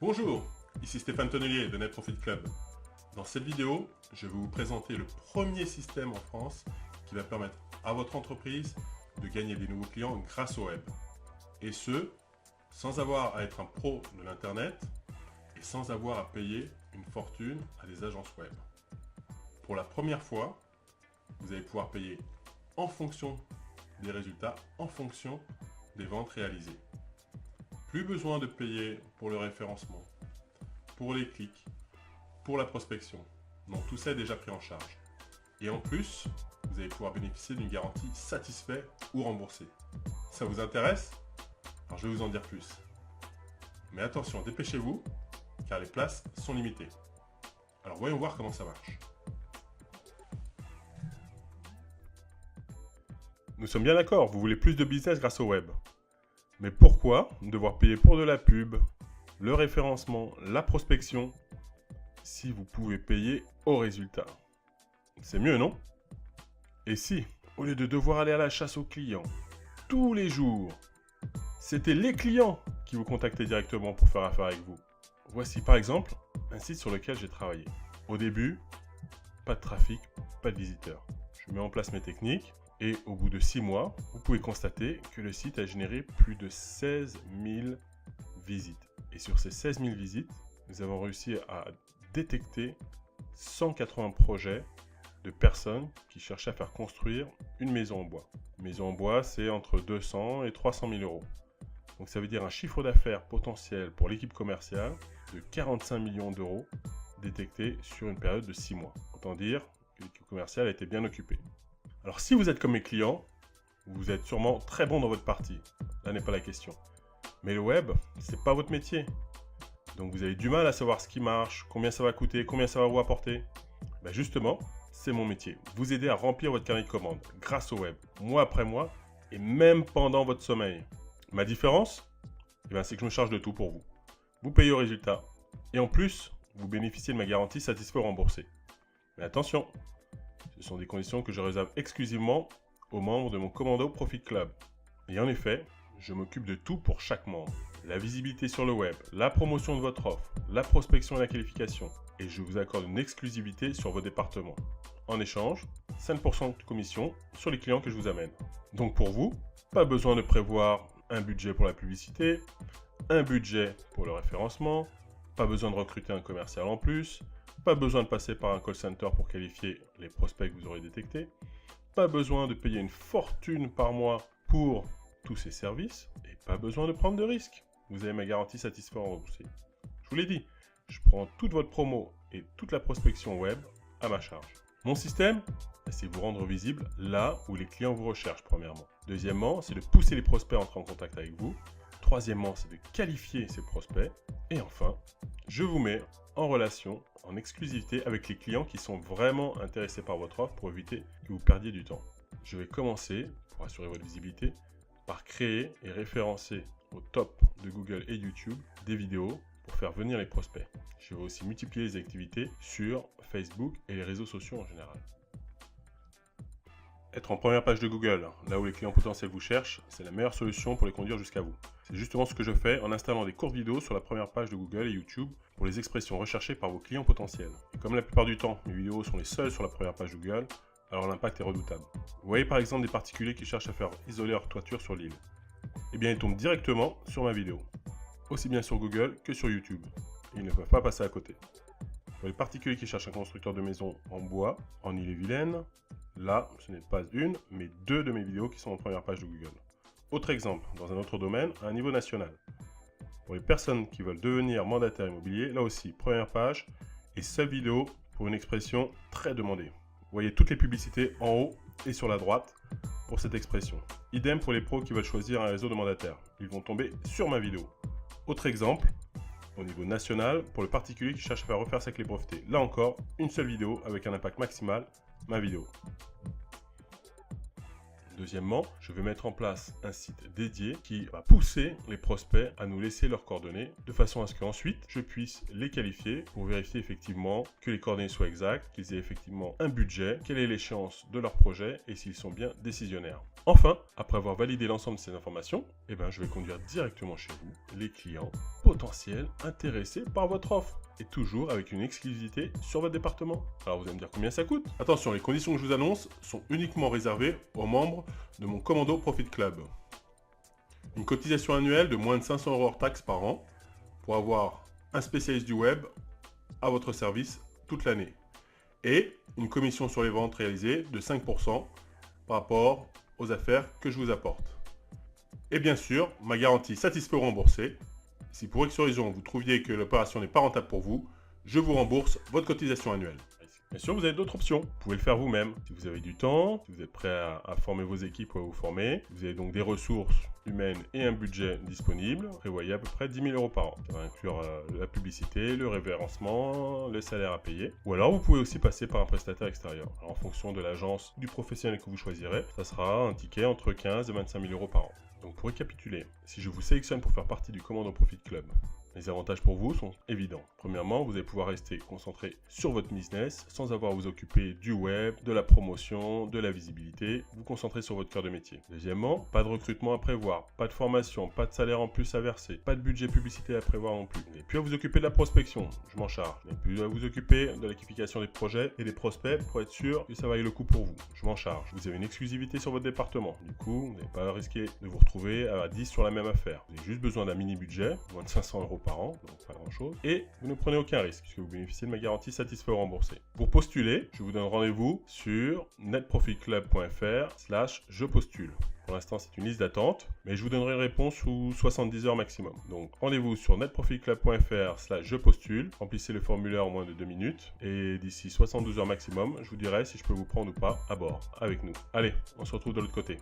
Bonjour, ici Stéphane Tonnelier de Net Profit Club. Dans cette vidéo, je vais vous présenter le premier système en France qui va permettre à votre entreprise de gagner des nouveaux clients grâce au web. Et ce, sans avoir à être un pro de l'internet et sans avoir à payer une fortune à des agences web. Pour la première fois, vous allez pouvoir payer en fonction des résultats, en fonction des ventes réalisées. Plus besoin de payer pour le référencement, pour les clics, pour la prospection. Non, tout ça est déjà pris en charge. Et en plus, vous allez pouvoir bénéficier d'une garantie satisfait ou remboursée. Ça vous intéresse? Alors je vais vous en dire plus. Mais attention, dépêchez-vous, car les places sont limitées. Alors voyons voir comment ça marche. Nous sommes bien d'accord, vous voulez plus de business grâce au web. Mais pourquoi devoir payer pour de la pub, le référencement, la prospection, si vous pouvez payer au résultat? C'est mieux, non? Et si, au lieu de devoir aller à la chasse aux clients, tous les jours, c'était les clients qui vous contactaient directement pour faire affaire avec vous? Voici par exemple un site sur lequel j'ai travaillé. Au début, pas de trafic, pas de visiteurs. Je mets en place mes techniques. Et au bout de 6 mois, vous pouvez constater que le site a généré plus de 16 000 visites. Et sur ces 16 000 visites, nous avons réussi à détecter 180 projets de personnes qui cherchaient à faire construire une maison en bois. Une maison en bois, c'est entre 200 et 300 000 euros. Donc ça veut dire un chiffre d'affaires potentiel pour l'équipe commerciale de 45 millions d'euros détecté sur une période de 6 mois. Autant dire que l'équipe commerciale a été bien occupée. Alors si vous êtes comme mes clients, vous êtes sûrement très bon dans votre partie. Là n'est pas la question. Mais le web, c'est pas votre métier. Donc vous avez du mal à savoir ce qui marche, combien ça va coûter, combien ça va vous apporter. Ben justement, c'est mon métier. Vous aider à remplir votre carnet de commandes grâce au web, mois après mois, et même pendant votre sommeil. Ma différence, c'est que je me charge de tout pour vous. Vous payez au résultat. Et en plus, vous bénéficiez de ma garantie satisfait ou remboursée. Mais attention, ce sont des conditions que je réserve exclusivement aux membres de mon Commando Profit Club. Et en effet, je m'occupe de tout pour chaque membre. La visibilité sur le web, la promotion de votre offre, la prospection et la qualification. Et je vous accorde une exclusivité sur vos départements. En échange, 5% de commission sur les clients que je vous amène. Donc pour vous, pas besoin de prévoir un budget pour la publicité, un budget pour le référencement, pas besoin de recruter un commercial en plus, pas besoin de passer par un call center pour qualifier les prospects que vous aurez détectés. Pas besoin de payer une fortune par mois pour tous ces services. Et pas besoin de prendre de risques. Vous avez ma garantie satisfait ou remboursée. Je vous l'ai dit, je prends toute votre promo et toute la prospection web à ma charge. Mon système, c'est vous rendre visible là où les clients vous recherchent premièrement. Deuxièmement, c'est de pousser les prospects à entrer en contact avec vous. Troisièmement, c'est de qualifier ces prospects. Et enfin, je vous mets en relation, en exclusivité avec les clients qui sont vraiment intéressés par votre offre pour éviter que vous perdiez du temps. Je vais commencer, pour assurer votre visibilité, par créer et référencer au top de Google et YouTube des vidéos pour faire venir les prospects. Je vais aussi multiplier les activités sur Facebook et les réseaux sociaux en général. Être en première page de Google, là où les clients potentiels vous cherchent, c'est la meilleure solution pour les conduire jusqu'à vous. C'est justement ce que je fais en installant des courtes vidéos sur la première page de Google et YouTube pour les expressions recherchées par vos clients potentiels. Et comme la plupart du temps, mes vidéos sont les seules sur la première page de Google, alors l'impact est redoutable. Vous voyez par exemple des particuliers qui cherchent à faire isoler leur toiture sur l'île. Eh bien ils tombent directement sur ma vidéo, aussi bien sur Google que sur YouTube. Et ils ne peuvent pas passer à côté. Pour les particuliers qui cherchent un constructeur de maison en bois, en Ille-et-Vilaine, là, ce n'est pas une, mais 2 de mes vidéos qui sont en première page de Google. Autre exemple, dans un autre domaine, à un niveau national. Pour les personnes qui veulent devenir mandataires immobiliers, là aussi, première page et seule vidéo pour une expression très demandée. Vous voyez toutes les publicités en haut et sur la droite pour cette expression. Idem pour les pros qui veulent choisir un réseau de mandataires. Ils vont tomber sur ma vidéo. Autre exemple, au niveau national, pour le particulier qui cherche à faire refaire sa clé brevetée. Là encore, une seule vidéo avec un impact maximal, ma vidéo. Deuxièmement, je vais mettre en place un site dédié qui va pousser les prospects à nous laisser leurs coordonnées de façon à ce qu'ensuite je puisse les qualifier pour vérifier effectivement que les coordonnées soient exactes, qu'ils aient effectivement un budget, quelle est l'échéance de leur projet et s'ils sont bien décisionnaires. Enfin, après avoir validé l'ensemble de ces informations, je vais conduire directement chez vous les clients potentiels intéressés par votre offre. Et toujours avec une exclusivité sur votre département. Alors vous allez me dire combien ça coûte? Attention, les conditions que je vous annonce sont uniquement réservées aux membres de mon Commando Profit Club. Une cotisation annuelle de moins de 500 € hors taxes par an pour avoir un spécialiste du web à votre service toute l'année. Et une commission sur les ventes réalisées de 5% par rapport aux affaires que je vous apporte. Et bien sûr, ma garantie satisfait ou remboursée. Si pour X raison vous trouviez que l'opération n'est pas rentable pour vous, je vous rembourse votre cotisation annuelle. Bien sûr, vous avez d'autres options. Vous pouvez le faire vous-même. Si vous avez du temps, si vous êtes prêt à former vos équipes ou à vous former, vous avez donc des ressources humaines et un budget disponible. Prévoyez à peu près 10 000 € par an. Ça va inclure la publicité, le référencement, le salaire à payer. Ou alors, vous pouvez aussi passer par un prestataire extérieur. Alors, en fonction de l'agence du professionnel que vous choisirez, ça sera un ticket entre 15 et 25 000 € par an. Donc pour récapituler, si je vous sélectionne pour faire partie du Commando Profit Club, les avantages pour vous sont évidents. Premièrement, vous allez pouvoir rester concentré sur votre business sans avoir à vous occuper du web, de la promotion, de la visibilité. Vous concentrez sur votre cœur de métier. Deuxièmement, pas de recrutement à prévoir, pas de formation, pas de salaire en plus à verser, pas de budget publicité à prévoir non plus. Vous n'avez plus à vous occuper de la prospection, je m'en charge. Vous n'avez plus à vous occuper de l'équipification des projets et des prospects pour être sûr que ça vaille le coup pour vous, je m'en charge. Vous avez une exclusivité sur votre département. Du coup, vous n'avez pas à risquer de vous retrouver à 10 sur la même affaire. Vous avez juste besoin d'un mini budget, moins de 500 € par an, donc pas grand chose, et vous ne prenez aucun risque puisque vous bénéficiez de ma garantie satisfait ou remboursée. Pour postuler, je vous donne rendez-vous sur netprofitclub.fr/je postule. Pour l'instant, c'est une liste d'attente, mais je vous donnerai une réponse sous 70 heures maximum. Donc, rendez-vous sur netprofitclub.fr/je postule. Remplissez le formulaire en moins de 2 minutes. Et d'ici 72 heures maximum, je vous dirai si je peux vous prendre ou pas à bord avec nous. Allez, on se retrouve de l'autre côté.